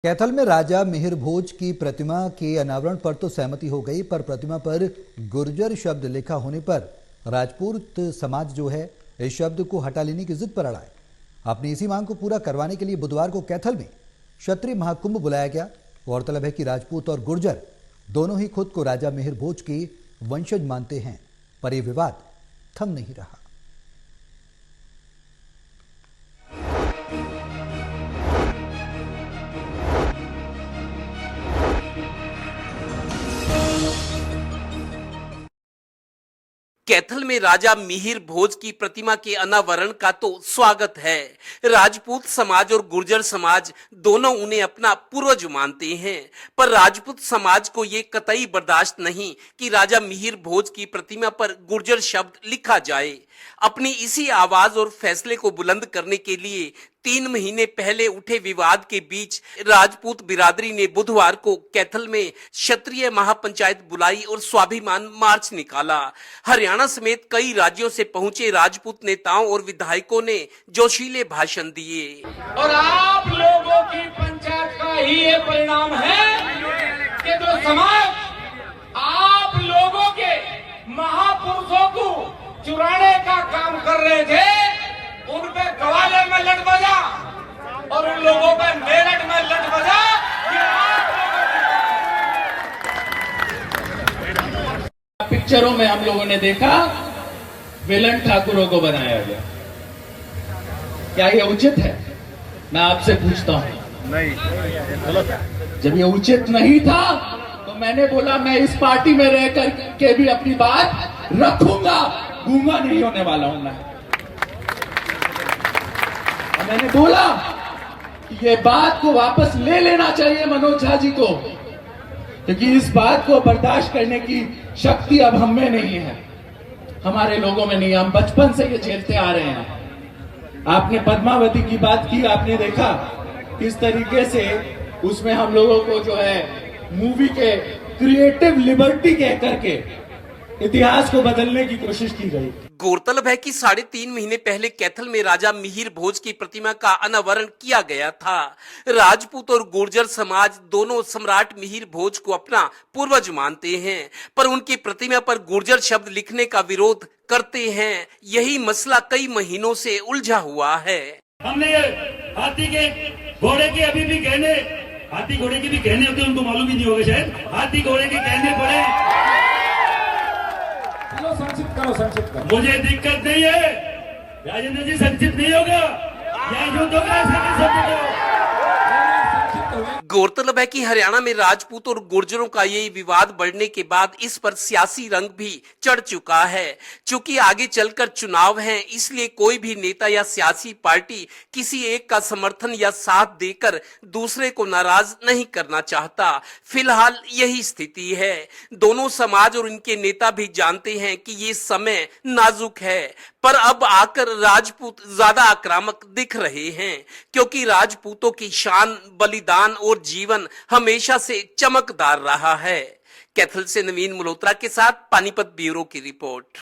कैथल में राजा मिहिर भोज की प्रतिमा के अनावरण पर तो सहमति हो गई, पर प्रतिमा पर गुर्जर शब्द लिखा होने पर राजपूत समाज जो है इस शब्द को हटा लेने की जिद पर अड़ा है। अपनी इसी मांग को पूरा करवाने के लिए बुधवार को कैथल में क्षत्रिय महाकुंभ बुलाया गया। गौरतलब है कि राजपूत और गुर्जर दोनों ही खुद को राजा मिहिर भोज के वंशज मानते हैं, पर यह विवाद थम नहीं रहा। कैथल में राजा मिहिर भोज की प्रतिमा के अनावरण का तो स्वागत है। राजपूत समाज और गुर्जर समाज दोनों उन्हें अपना पूर्वज मानते हैं, पर राजपूत समाज को ये कतई बर्दाश्त नहीं कि राजा मिहिर भोज की प्रतिमा पर गुर्जर शब्द लिखा जाए। अपनी इसी आवाज और फैसले को बुलंद करने के लिए 3 महीने पहले उठे विवाद के बीच राजपूत बिरादरी ने बुधवार को कैथल में क्षत्रिय महापंचायत बुलाई और स्वाभिमान मार्च निकाला। हरियाणा समेत कई राज्यों से पहुंचे राजपूत नेताओं और विधायकों ने जोशीले भाषण दिए। और आप लोगों की पंचायत का ही ये परिणाम है कि जो समाज आप लोगों के महापुरुषों को चुराने का काम कर रहे थे, उन पे ग्वालियर में लट बजा और उन लोगों पे मेरठ में लट बजा। पिक्चरों में हम लोगों ने देखा विलन ठाकुरों को बनाया गया। क्या ये उचित है? मैं आपसे पूछता हूं। नहीं, जब ये उचित नहीं था तो मैंने बोला मैं इस पार्टी में रह कर के भी अपनी बात रखूंगा, गूंगा नहीं होने वाला हूं मैं। मैंने बोला कि ये बात को वापस ले लेना चाहिए मनोज झा जी को, क्योंकि इस बात को बर्दाश्त करने की शक्ति अब हम में नहीं है, हमारे लोगों में नहीं है। हम बचपन से ये झेलते आ रहे हैं। आपने पद्मावती की बात की, आपने देखा किस तरीके से उसमें हम लोगों को जो है मूवी के क्रिएटिव लिबर्टी कह करके इतिहास को बदलने की कोशिश की गई। गौरतलब है कि 3.5 महीने पहले कैथल में राजा मिहिर भोज की प्रतिमा का अनावरण किया गया था। राजपूत और गुर्जर समाज दोनों सम्राट मिहिर भोज को अपना पूर्वज मानते हैं, पर उनकी प्रतिमा पर गुर्जर शब्द लिखने का विरोध करते हैं। यही मसला कई महीनों से उलझा हुआ है। हमने ये हाथी के घोड़े के अभी भी कहने, हाथी घोड़े के भी कहने होते, उनको मालूम ही नहीं होगा शायद। हाथी घोड़े के कहने पड़े। संक्षिप्त करो। मुझे दिक्कत नहीं है राजेंद्र जी, संक्षिप्त नहीं होगा। गौरतलब है कि हरियाणा में राजपूत और गुर्जरों का ये विवाद बढ़ने के बाद इस पर सियासी रंग भी चढ़ चुका है। चूंकि आगे चलकर चुनाव हैं, इसलिए कोई भी नेता या सियासी पार्टी किसी एक का समर्थन या साथ देकर दूसरे को नाराज नहीं करना चाहता। फिलहाल यही स्थिति है। दोनों समाज और इनके नेता भी जानते हैं कि ये समय नाजुक है, पर अब आकर राजपूत ज्यादा आक्रामक दिख रहे हैं, क्योंकि राजपूतों की शान, बलिदान और जीवन हमेशा से चमकदार रहा है। कैथल से नवीन मल्होत्रा के साथ पानीपत ब्यूरो की रिपोर्ट।